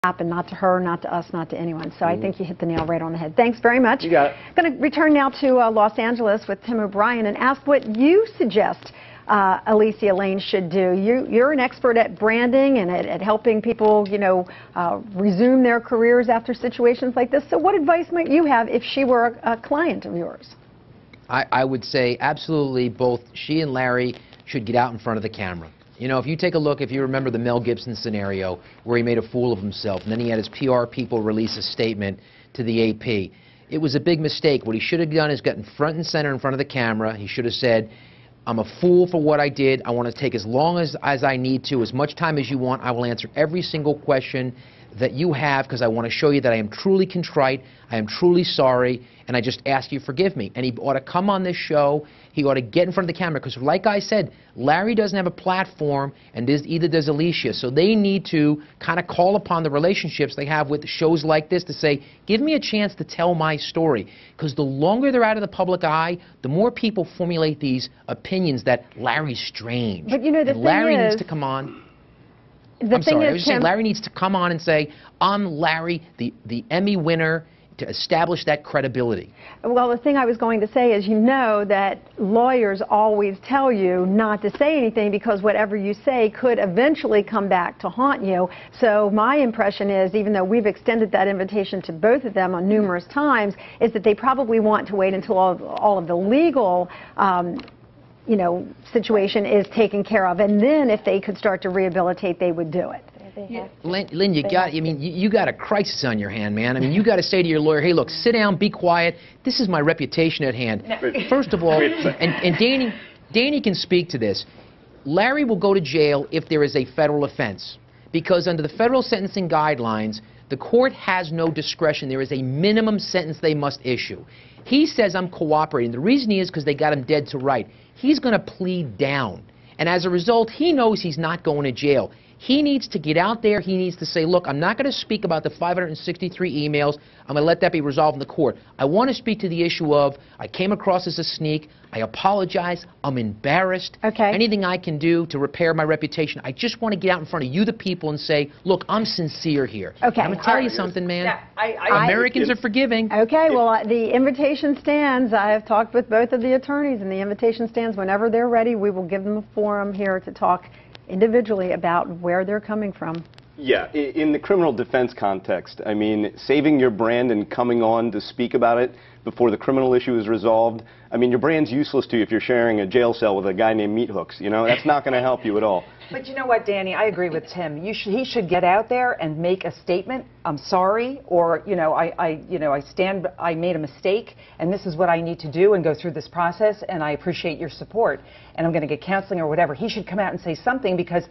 happen, not to her, not to us, not to anyone. So I think you hit the nail right on the head. Thanks very much. You got it. I'm going to return now to Los Angeles with Tim O'Brien and ask what you suggest Alicia Lane should do. You're an expert at branding and at helping people, resume their careers after situations like this. So what advice might you have if she were a client of yours? I would say absolutely both she and Larry should get out in front of the camera. If you take a look, if you remember the Mel Gibson scenario where he made a fool of himself and then he had his PR people release a statement to the AP. It was a big mistake. What he should have done is gotten front and center in front of the camera. He should have said, I'm a fool for what I did. I want to take as long as I need to, as much time as you want. I will answer every single question that you have because I want to show you that I am truly contrite, I am truly sorry, and I just ask you to forgive me. And he ought to come on this show. He ought to get in front of the camera because, like I said, Larry doesn't have a platform, and either does Alicia. So they need to kind of call upon the relationships they have with shows like this to say, give me a chance to tell my story. Because the longer they're out of the public eye, the more people formulate these opinions that Larry's strange. But the Larry thing needs is, to come on. I was just saying Larry needs to come on and say, I'm Larry, the Emmy winner, to establish that credibility. Well, the thing I was going to say is, that lawyers always tell you not to say anything because whatever you say could eventually come back to haunt you. So my impression is, even though we've extended that invitation to both of them on numerous times, is that they probably want to wait until all of the legal situation is taken care of, and then if they could start to rehabilitate, they would do it. Lynn, you got a crisis on your hand, man. You got to say to your lawyer, hey, look, sit down, be quiet. This is my reputation at hand. First of all, and Danny can speak to this. Larry will go to jail if there is a federal offense, because under the federal sentencing guidelines, the court has no discretion. There is a minimum sentence they must issue. He says, I'm cooperating. The reason is because they got him dead to right. He's going to plead down. And as a result, he knows he's not going to jail. He needs to get out there. He needs to say, look, I'm not going to speak about the 563 emails. I'm going to let that be resolved in the court. I want to speak to the issue of I came across as a sneak. I apologize. I'm embarrassed. Okay. Anything I can do to repair my reputation. I just want to get out in front of you, the people, and say, look, I'm sincere here. Okay. I'm going to tell you something, man. Yeah, Americans are forgiving. Okay, well, the invitation stands. I have talked with both of the attorneys, and the invitation stands. Whenever they're ready, we will give them a forum here to talk individually about where they're coming from. Yeah, in the criminal defense context, saving your brand and coming on to speak about it before the criminal issue is resolved, your brand's useless to you if you're sharing a jail cell with a guy named Meat Hooks. That's not going to help you at all. But you know what, Danny, I agree with Tim. He should get out there and make a statement. I'm sorry, or I made a mistake, and this is what I need to do, and go through this process, and I appreciate your support, and I'm going to get counseling or whatever. He should come out and say something, because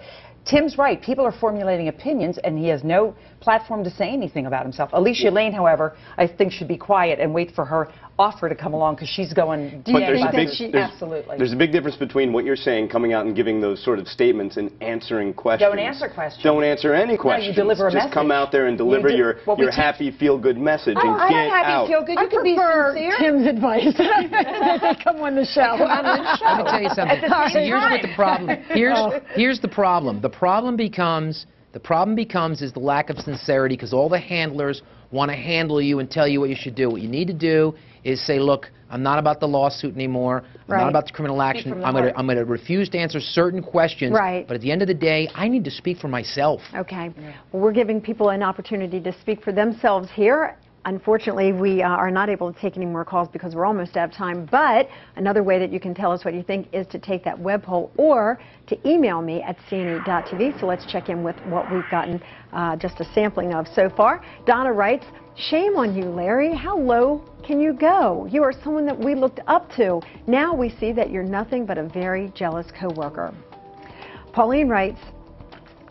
Tim's right. People are formulating opinions, and he has no platform to say anything about himself. Alicia Lane, however, I think should be quiet and wait for her offer to come along, because she's going. Do you think absolutely. There's a big difference between what you're saying, coming out and giving those sort of statements, and answering questions. Don't answer questions. Don't answer any questions. No, you deliver a message. Just come out there and deliver your happy, feel-good message. I don't get have out. happy, feel-good. You can be sincere. Tim's advice. Come on the show. Let me tell you something. Here's what the problem. Here's the problem. The problem becomes is the lack of sincerity, because all the handlers want to handle you and tell you what you should do. What you need to do is say, look, I'm not about the lawsuit anymore. I'm not about the criminal action. I'm going to refuse to answer certain questions. Right. But at the end of the day, I need to speak for myself. Okay. Well, we're giving people an opportunity to speak for themselves here. Unfortunately, we are not able to take any more calls because we're almost out of time. But another way that you can tell us what you think is to take that web poll or to email me at cne.tv. So let's check in with what we've gotten just a sampling of so far. Donna writes, shame on you, Larry. How low can you go? You are someone that we looked up to. Now we see that you're nothing but a very jealous coworker. Pauline writes,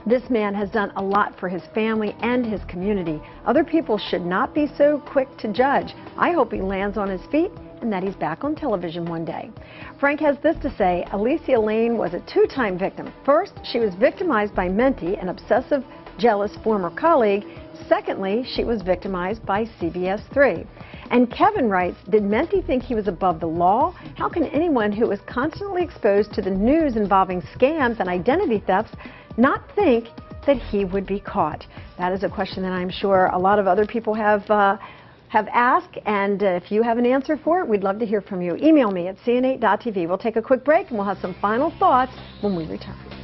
this man has done a lot for his family and his community. Other people should not be so quick to judge. I hope he lands on his feet and that he's back on television one day. Frank has this to say, Alicia Lane was a two-time victim. First, she was victimized by Mendte, an obsessive, jealous former colleague. Secondly, she was victimized by CBS 3. And Kevin writes, did Mendte think he was above the law? How can anyone who is constantly exposed to the news involving scams and identity thefts not think that he would be caught? That is a question that I'm sure a lot of other people have asked, and if you have an answer for it, we'd love to hear from you. Email me at cn8.tv. We'll take a quick break, and we'll have some final thoughts when we return.